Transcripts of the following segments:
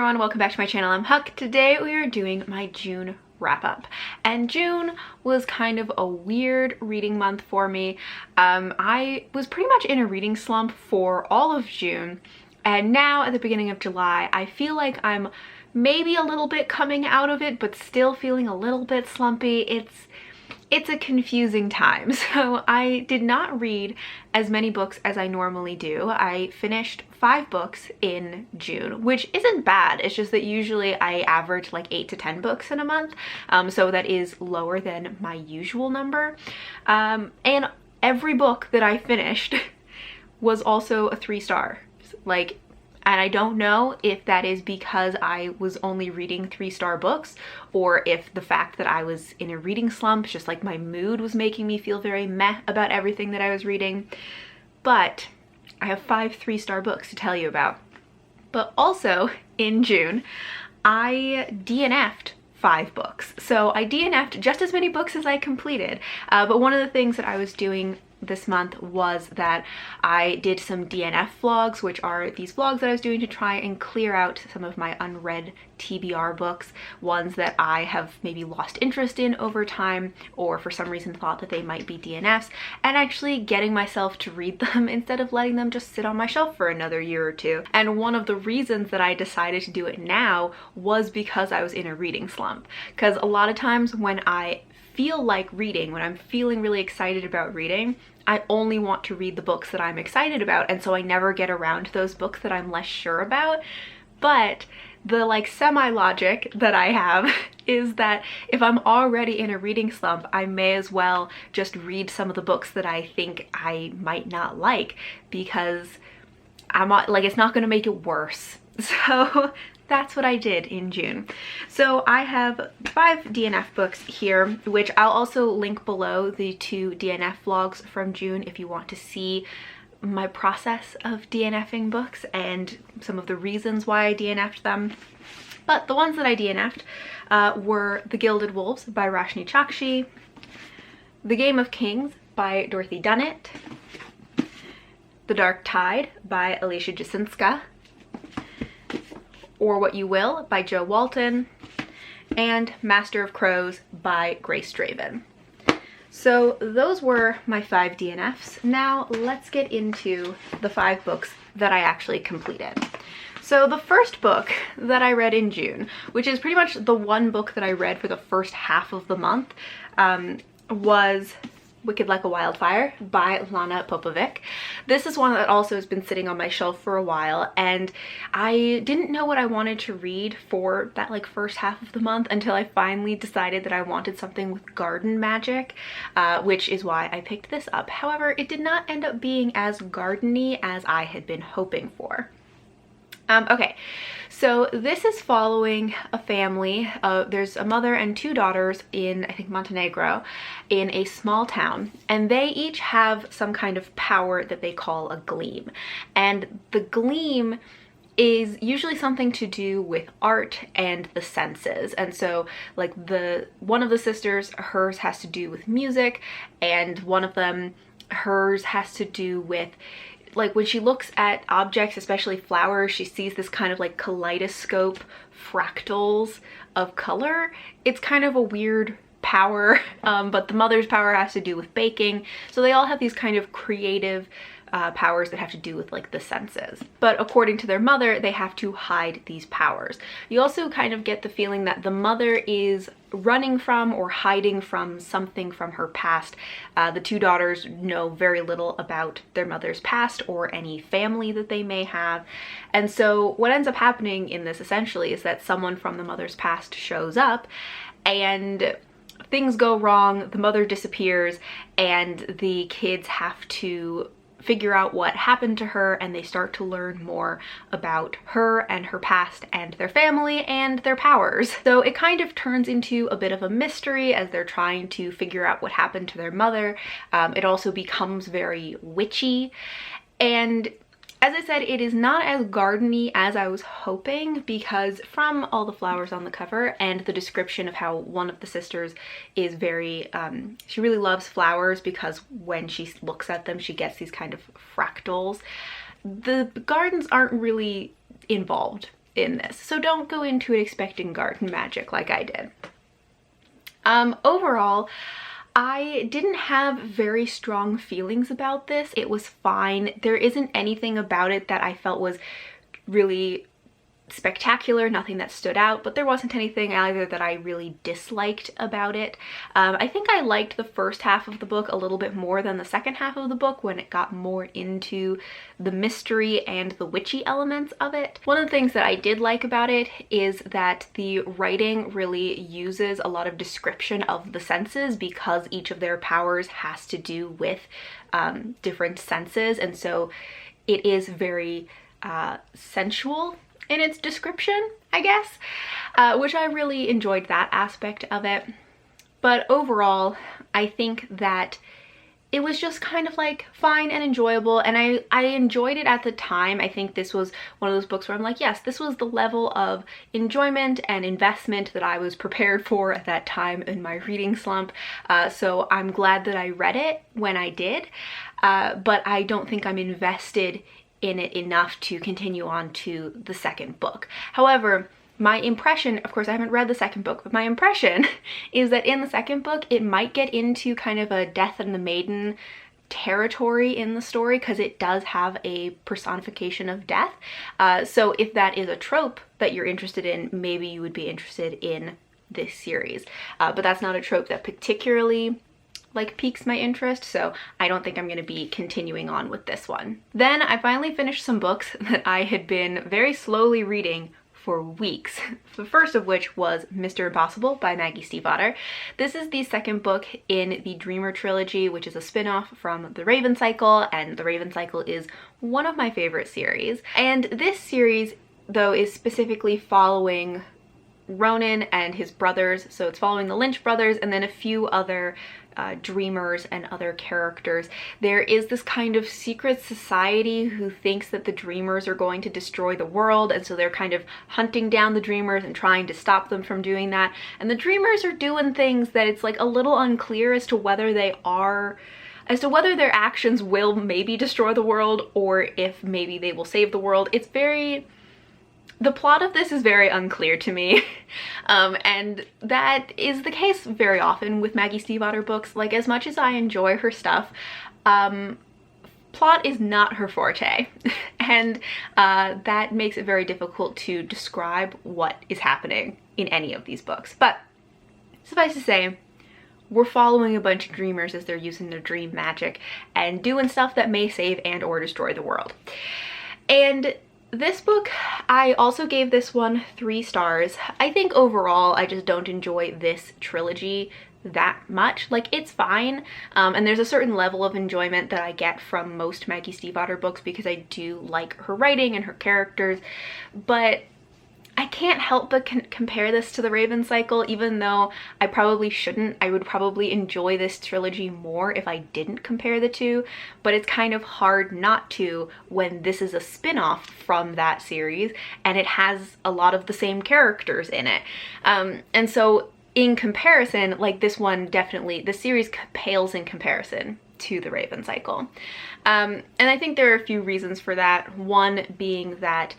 everyone, welcome back to my channel. I'm Huck. Today we are doing my June wrap up, and June was kind of a weird reading month for me. I was pretty much in a reading slump for all of June, and now at the beginning of July I feel like I'm maybe a little bit coming out of it, but still feeling a little bit slumpy. It's a confusing time. So I did not read as many books as I normally do. I finished 5 books in June, which isn't bad. It's just that usually I average like 8 to 10 books in a month. So that is lower than my usual number. And every book that I finished was also a 3-star. And I don't know if that is because I was only reading 3-star books, or if the fact that I was in a reading slump, just like my mood was making me feel very meh about everything that I was reading. But I have 5 3-star books to tell you about. But also in June, I DNF'd 5 books. So I DNF'd just as many books as I completed. But one of the things that I was doing this month was that I did some DNF vlogs, which are these vlogs that I was doing to try and clear out some of my unread TBR books, ones that I have maybe lost interest in over time, or for some reason thought that they might be DNFs, and actually getting myself to read them instead of letting them just sit on my shelf for another year or two. And one of the reasons that I decided to do it now was because I was in a reading slump. Because a lot of times when I feel like reading, when I'm feeling really excited about reading, I only want to read the books that I'm excited about, and so I never get around to those books that I'm less sure about. But the semi-logic that I have is that if I'm already in a reading slump, I may as well just read some of the books that I think I might not like, because it's not gonna make it worse. So that's what I did in June. So I have 5 DNF books here, which I'll also link below, the 2 DNF vlogs from June if you want to see my process of DNFing books and some of the reasons why I DNF'd them. But the ones that I DNF'd were The Gilded Wolves by Roshni Chokshi, The Game of Kings by Dorothy Dunnett, The Dark Tide by Alicia Jasinska, Or What You Will by Jo Walton, and Master of Crows by Grace Draven. So those were my 5 DNFs. Now let's get into the 5 books that I actually completed. So the first book that I read in June, which is pretty much the one book that I read for the first half of the month, was Wicked Like a Wildfire by Lana Popovic. This is one that also has been sitting on my shelf for a while, and I didn't know what I wanted to read for that first half of the month until I finally decided that I wanted something with garden magic, which is why I picked this up. However, it did not end up being as gardeny as I had been hoping for. Okay, so this is following a family. There's a mother and 2 daughters in, I think, Montenegro, in a small town, and they each have some kind of power that they call a gleam. And the gleam is usually something to do with art and the senses. And so one of the sisters, hers has to do with music, and one of them, hers has to do with when she looks at objects, especially flowers, she sees this kind of kaleidoscope fractals of color. It's kind of a weird power, but the mother's power has to do with baking. So they all have these kind of creative powers that have to do with the senses. But according to their mother, they have to hide these powers. You also kind of get the feeling that the mother is running from or hiding from something from her past. The 2 daughters know very little about their mother's past or any family that they may have. And so what ends up happening in this essentially is that someone from the mother's past shows up, and things go wrong, the mother disappears, and the kids have to figure out what happened to her, and they start to learn more about her and her past and their family and their powers. So it kind of turns into a bit of a mystery as they're trying to figure out what happened to their mother. It also becomes very witchy, and as I said, it is not as gardeny as I was hoping, because from all the flowers on the cover and the description of how one of the sisters is very, she really loves flowers because when she looks at them, she gets these kind of fractals. The gardens aren't really involved in this. So don't go into it expecting garden magic like I did. Overall, I didn't have very strong feelings about this. It was fine. There isn't anything about it that I felt was really spectacular, nothing that stood out, but there wasn't anything either that I really disliked about it. I think I liked the first half of the book a little bit more than the second half of the book when it got more into the mystery and the witchy elements of it. One of the things that I did like about it is that the writing really uses a lot of description of the senses because each of their powers has to do with different senses, and so it is very sensual in its description, I guess, which I really enjoyed that aspect of it. But overall, I think that it was just kind of like fine and enjoyable, and I enjoyed it at the time. I think this was one of those books where I'm like, yes, this was the level of enjoyment and investment that I was prepared for at that time in my reading slump. So I'm glad that I read it when I did, but I don't think I'm invested in it enough to continue on to the second book. However, my impression, of course I haven't read the second book, but my impression is that in the second book it might get into kind of a Death and the Maiden territory in the story because it does have a personification of death. So if that is a trope that you're interested in, maybe you would be interested in this series. But that's not a trope that particularly like piques my interest, so I don't think I'm going to be continuing on with this one. Then I finally finished some books that I had been very slowly reading for weeks. The first of which was Mr. Impossible by Maggie Stiefvater. This is the second book in the Dreamer trilogy, which is a spin-off from The Raven Cycle, and The Raven Cycle is one of my favorite series. And this series, though, is specifically following Ronan and his brothers, so it's following the Lynch brothers and then a few other dreamers and other characters. There is this kind of secret society who thinks that the dreamers are going to destroy the world, and so they're kind of hunting down the dreamers and trying to stop them from doing that. And the dreamers are doing things that it's like a little unclear as to whether their actions will maybe destroy the world or if maybe they will save the world. The plot of this is very unclear to me, and that is the case very often with Maggie Stiefvater books. Like, as much as I enjoy her stuff, plot is not her forte, and that makes it very difficult to describe what is happening in any of these books. But suffice to say, we're following a bunch of dreamers as they're using their dream magic and doing stuff that may save and or destroy the world. And this book, I also gave this one 3 stars. I think overall I just don't enjoy this trilogy that much. Like, it's fine, and there's a certain level of enjoyment that I get from most Maggie Stiefvater books because I do like her writing and her characters, but I can't help but compare this to The Raven Cycle, even though I probably shouldn't. I would probably enjoy this trilogy more if I didn't compare the two, but it's kind of hard not to when this is a spin-off from that series and it has a lot of the same characters in it. And so in comparison, like, this one definitely, the series pales in comparison to The Raven Cycle. And I think there are a few reasons for that. One being that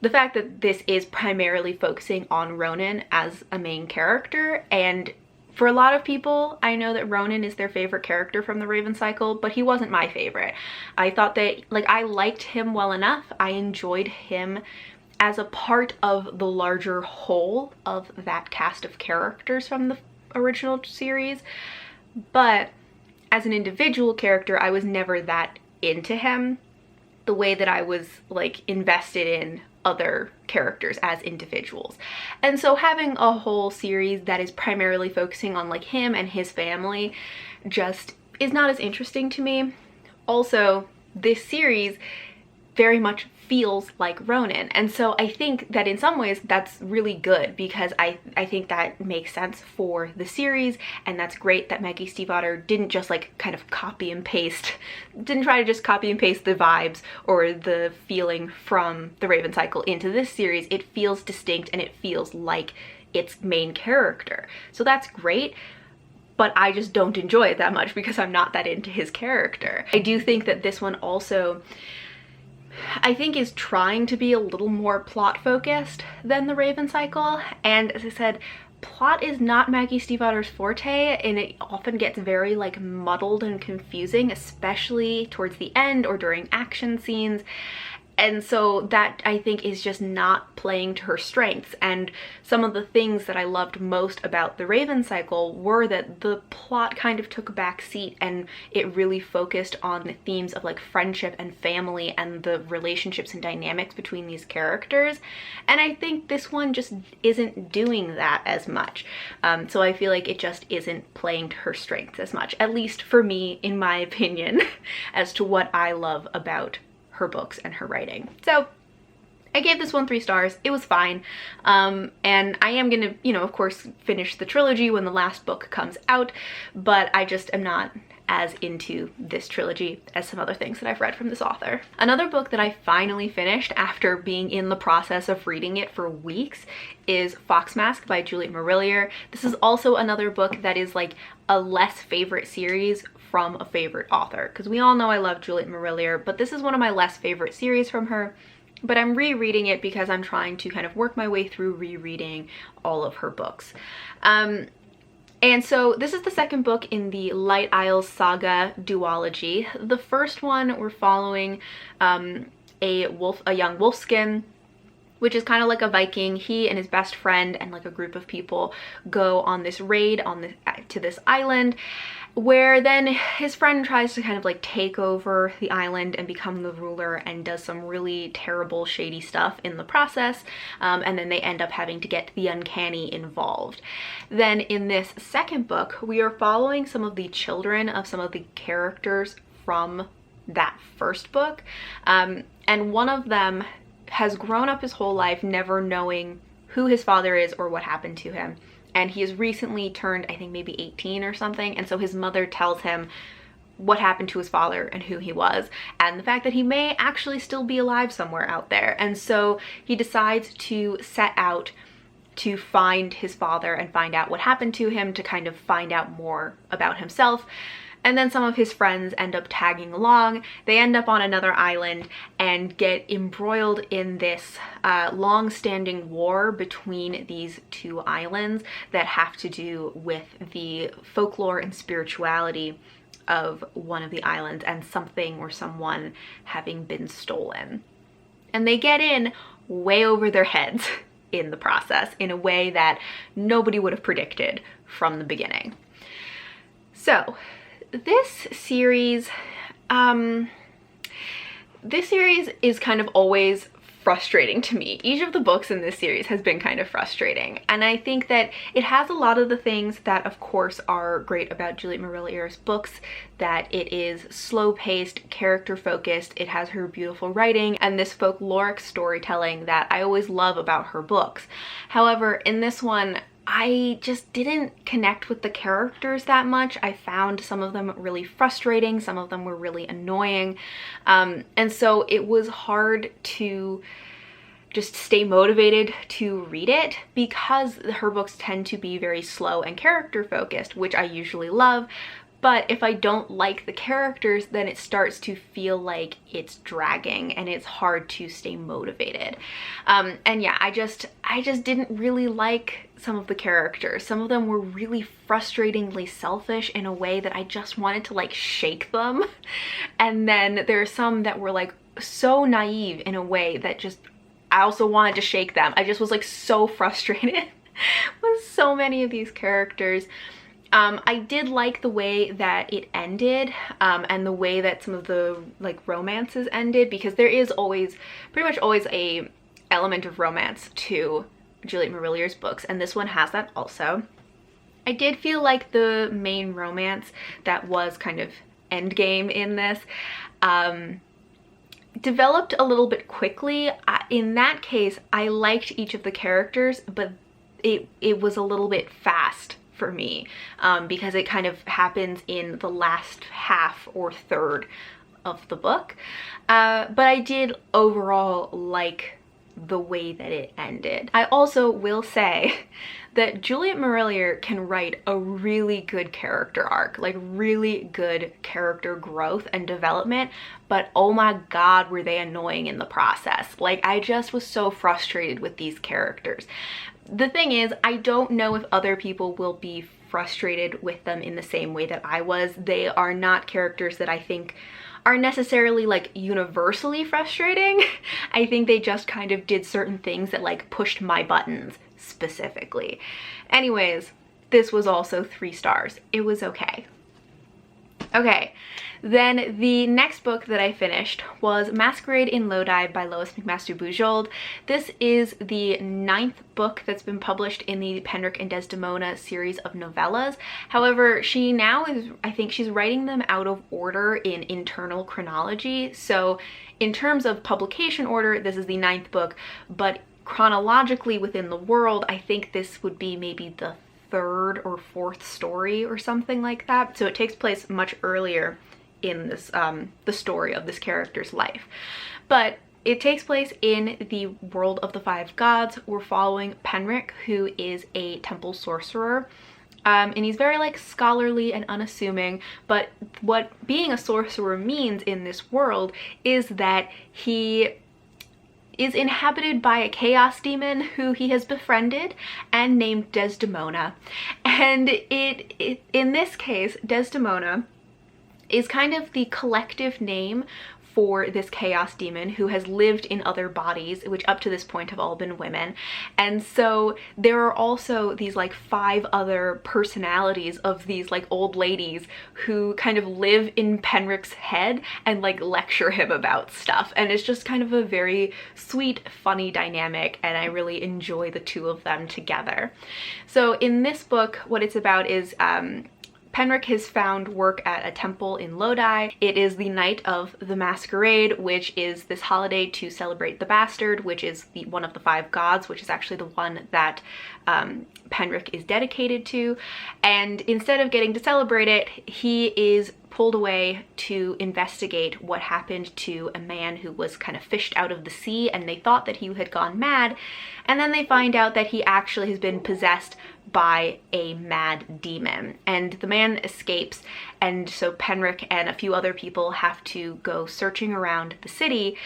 the fact that this is primarily focusing on Ronan as a main character, and for a lot of people, I know that Ronan is their favorite character from The Raven Cycle, but he wasn't my favorite. I thought that, like, I liked him well enough. I enjoyed him as a part of the larger whole of that cast of characters from the original series, but as an individual character, I was never that into him the way that I was, like, invested in other characters as individuals. And so having a whole series that is primarily focusing on, like, him and his family just is not as interesting to me. Also, this series very much feels like Ronan, and so I think that in some ways that's really good because I think that makes sense for the series, and that's great that Maggie Stiefvater didn't just, like, kind of didn't try to just copy and paste the vibes or the feeling from The Raven Cycle into this series. It feels distinct and it feels like its main character, so that's great. But I just don't enjoy it that much because I'm not that into his character. I do think that this one also I think is trying to be a little more plot focused than the Raven Cycle. And as I said, plot is not Maggie Stiefvater's forte, and it often gets very like muddled and confusing, especially towards the end or during action scenes. And so that, I think, is just not playing to her strengths. And some of the things that I loved most about the Raven Cycle were that the plot kind of took a back seat, and it really focused on the themes of like friendship and family and the relationships and dynamics between these characters. And I think this one just isn't doing that as much. So I feel like it just isn't playing to her strengths as much, at least for me, in my opinion, as to what I love about her books and her writing. So I gave this one 3 stars. It was fine. And I am gonna, you know, of course, finish the trilogy when the last book comes out, but I just am not as into this trilogy as some other things that I've read from this author. Another book that I finally finished after being in the process of reading it for weeks is Fox Mask by Juliet Marillier. This is also another book that is like a less favorite series from a favorite author, because we all know I love Juliet Marillier, but this is one of my less favorite series from her. But I'm rereading it because I'm trying to kind of work my way through rereading all of her books. And so this is the second book in the Light Isles Saga duology. The first one, we're following a young wolfskin, which is kind of like a Viking. He and his best friend and like a group of people go on this raid to this island, where then his friend tries to kind of like take over the island and become the ruler, and does some really terrible shady stuff in the process, and then they end up having to get the uncanny involved. Then in this second book, we are following some of the children of some of the characters from that first book, and one of them has grown up his whole life never knowing who his father is or what happened to him. And he has recently turned, I think, maybe 18 or something. And so his mother tells him what happened to his father and who he was, and the fact that he may actually still be alive somewhere out there. And so he decides to set out to find his father and find out what happened to him, to kind of find out more about himself. And then some of his friends end up tagging along. They end up on another island and get embroiled in this long-standing war between these two islands that have to do with the folklore and spirituality of one of the islands and something or someone having been stolen. And they get in way over their heads in the process in a way that nobody would have predicted from the beginning. So this series is kind of always frustrating to me. Each of the books in this series has been kind of frustrating, and I think that it has a lot of the things that of course are great about Juliet Marillier's books, that it is slow-paced, character-focused, it has her beautiful writing and this folkloric storytelling that I always love about her books. However, in this one, I just didn't connect with the characters that much. I found some of them really frustrating, some of them were really annoying, and so it was hard to just stay motivated to read it, because her books tend to be very slow and character focused, which I usually love. But if I don't like the characters, then it starts to feel like it's dragging and it's hard to stay motivated. And yeah, I just didn't really like some of the characters. Some of them were really frustratingly selfish in a way that I just wanted to like shake them. And then there are some that were like so naive in a way that just, I also wanted to shake them. I just was like so frustrated with so many of these characters. I did like the way that it ended, and the way that some of the like romances ended, because there is always, pretty much always, a element of romance to Juliet Marillier's books, and this one has that also. I did feel like the main romance that was kind of endgame in this developed a little bit quickly. In that case, I liked each of the characters, but it was a little bit fast for me, because it kind of happens in the last half or third of the book. But I did overall like the way that it ended. I also will say that Juliet Marillier can write a really good character arc, like really good character growth and development, but oh my god, were they annoying in the process. Like, I just was so frustrated with these characters. The thing is, I don't know if other people will be frustrated with them in the same way that I was. They are not characters that I think are necessarily like universally frustrating. I think they just kind of did certain things that like pushed my buttons specifically. Anyways, this was also 3 stars. It was okay. Okay, then the next book that I finished was Masquerade in Lodi by Lois McMaster-Bujold. This is the 9th book that's been published in the Penric and Desdemona series of novellas. However, she now is, I think she's writing them out of order in internal chronology. So in terms of publication order, this is the 9th book, but chronologically within the world, I think this would be maybe the 3rd or 4th story or something like that. So it takes place much earlier in this the story of this character's life. But it takes place in the world of the 5 gods. We're following Penric, who is a temple sorcerer. And he's very like scholarly and unassuming, but what being a sorcerer means in this world is that he is inhabited by a chaos demon who he has befriended and named Desdemona. And in this case, Desdemona is kind of the collective name for this chaos demon who has lived in other bodies, which up to this point have all been women. And so there are also these like 5 other personalities of these like old ladies who kind of live in Penric's head and like lecture him about stuff. And it's just kind of a very sweet, funny dynamic, and I really enjoy the 2 of them together. So in this book, what it's about is Penric has found work at a temple in Lodi. It is the night of the Masquerade, which is this holiday to celebrate the bastard, which is one of the 5 gods, which is actually the one that Penric is dedicated to. And instead of getting to celebrate it, he is pulled away to investigate what happened to a man who was kind of fished out of the sea, and they thought that he had gone mad, and then they find out that he actually has been possessed by a mad demon, and the man escapes. And so Penric and a few other people have to go searching around the city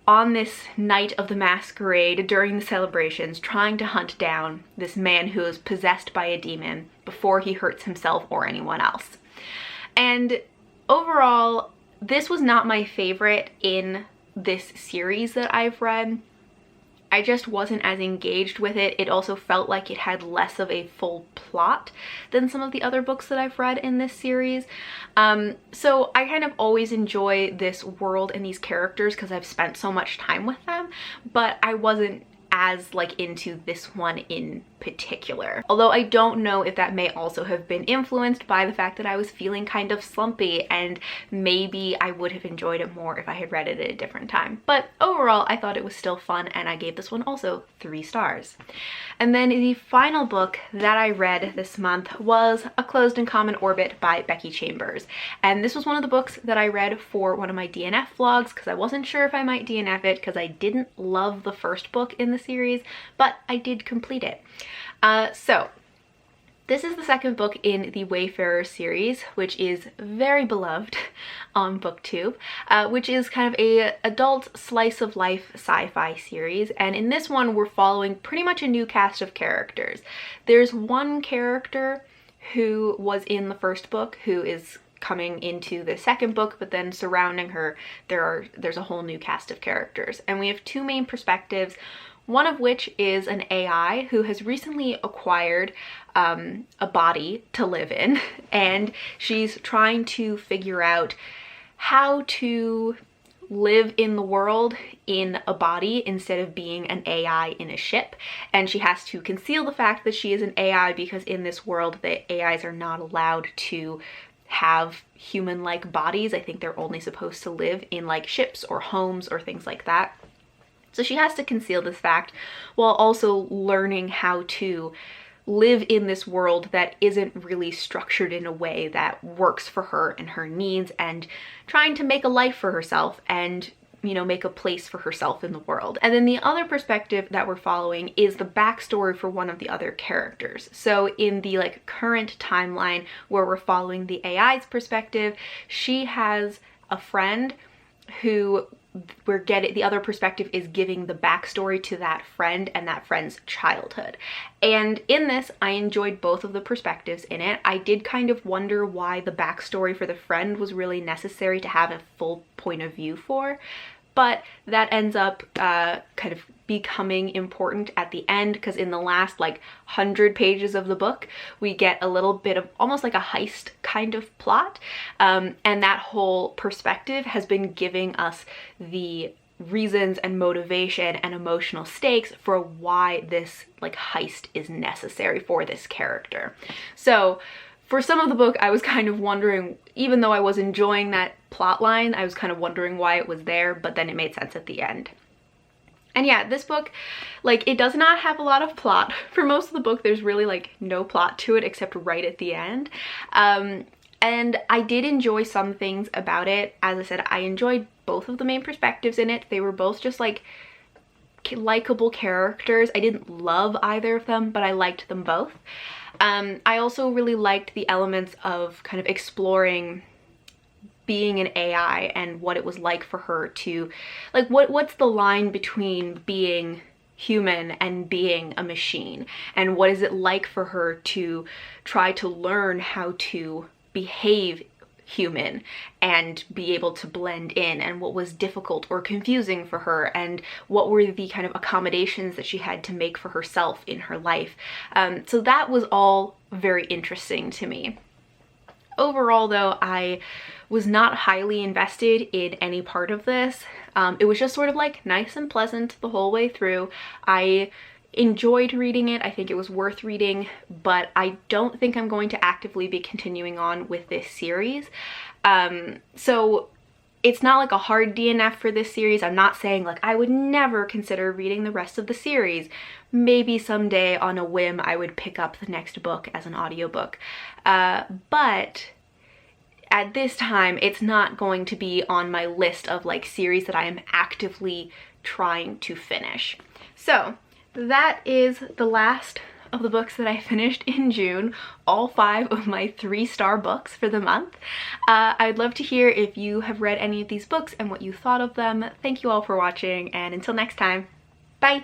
on this night of the Masquerade during the celebrations, trying to hunt down this man who is possessed by a demon before he hurts himself or anyone else. And overall, this was not my favorite in this series that I've read. I just wasn't as engaged with it. It also felt like it had less of a full plot than some of the other books that I've read in this series. So I kind of always enjoy this world and these characters because I've spent so much time with them, but I wasn't as like into this one in particular. Although I don't know if that may also have been influenced by the fact that I was feeling kind of slumpy, and maybe I would have enjoyed it more if I had read it at a different time. But overall, I thought it was still fun, and I gave this one also 3 stars. And then the final book that I read this month was A Closed and Common Orbit by Becky Chambers. And this was one of the books that I read for one of my DNF vlogs because I wasn't sure if I might DNF it because I didn't love the first book in the series, but I did complete it. So this is the 2nd book in the Wayfarer series, which is very beloved on BookTube, which is kind of a adult slice of life sci-fi series. And in this one, we're following pretty much a new cast of characters. There's one character who was in the first book who is coming into the 2nd book, but then surrounding her, there's a whole new cast of characters. And we have 2 main perspectives. One of which is an AI who has recently acquired a body to live in, and she's trying to figure out how to live in the world in a body instead of being an AI in a ship. And she has to conceal the fact that she is an AI because in this world the AIs are not allowed to have human-like bodies. I think they're only supposed to live in like ships or homes or things like that. So she has to conceal this fact while also learning how to live in this world that isn't really structured in a way that works for her and her needs, and trying to make a life for herself and you know, make a place for herself in the world. And then the other perspective that we're following is the backstory for one of the other characters. So in the like current timeline where we're following the AI's perspective, she has a friend who the other perspective is giving the backstory to that friend and that friend's childhood. And in this, I enjoyed both of the perspectives in it. I did kind of wonder why the backstory for the friend was really necessary to have a full point of view for, but that ends up kind of becoming important at the end, because in the last like 100 pages of the book we get a little bit of almost like a heist kind of plot, and that whole perspective has been giving us the reasons and motivation and emotional stakes for why this like heist is necessary for this character. So for some of the book, I was kind of wondering, even though I was enjoying that plot line, I was kind of wondering why it was there, but then it made sense at the end. And yeah, this book, like, it does not have a lot of plot. For most of the book, there's really like no plot to it except right at the end. And I did enjoy some things about it. As I said, I enjoyed both of the main perspectives in it. They were both just like likable characters. I didn't love either of them, but I liked them both. I also really liked the elements of kind of exploring being an AI and what it was like for her to, like, what's the line between being human and being a machine, and what is it like for her to try to learn how to behave human and be able to blend in, and what was difficult or confusing for her, and what were the kind of accommodations that she had to make for herself in her life. So that was all very interesting to me. Overall though, I was not highly invested in any part of this. It was just sort of like nice and pleasant the whole way through. I enjoyed reading it. I think it was worth reading, but I don't think I'm going to actively be continuing on with this series. So it's not like a hard DNF for this series. I'm not saying like I would never consider reading the rest of the series. Maybe someday on a whim I would pick up the next book as an audiobook. But at this time, it's not going to be on my list of like series that I am actively trying to finish. So that is the last of the books that I finished in June, all 5 of my 3-star books for the month. I'd love to hear if you have read any of these books and what you thought of them. Thank you all for watching, and until next time, bye!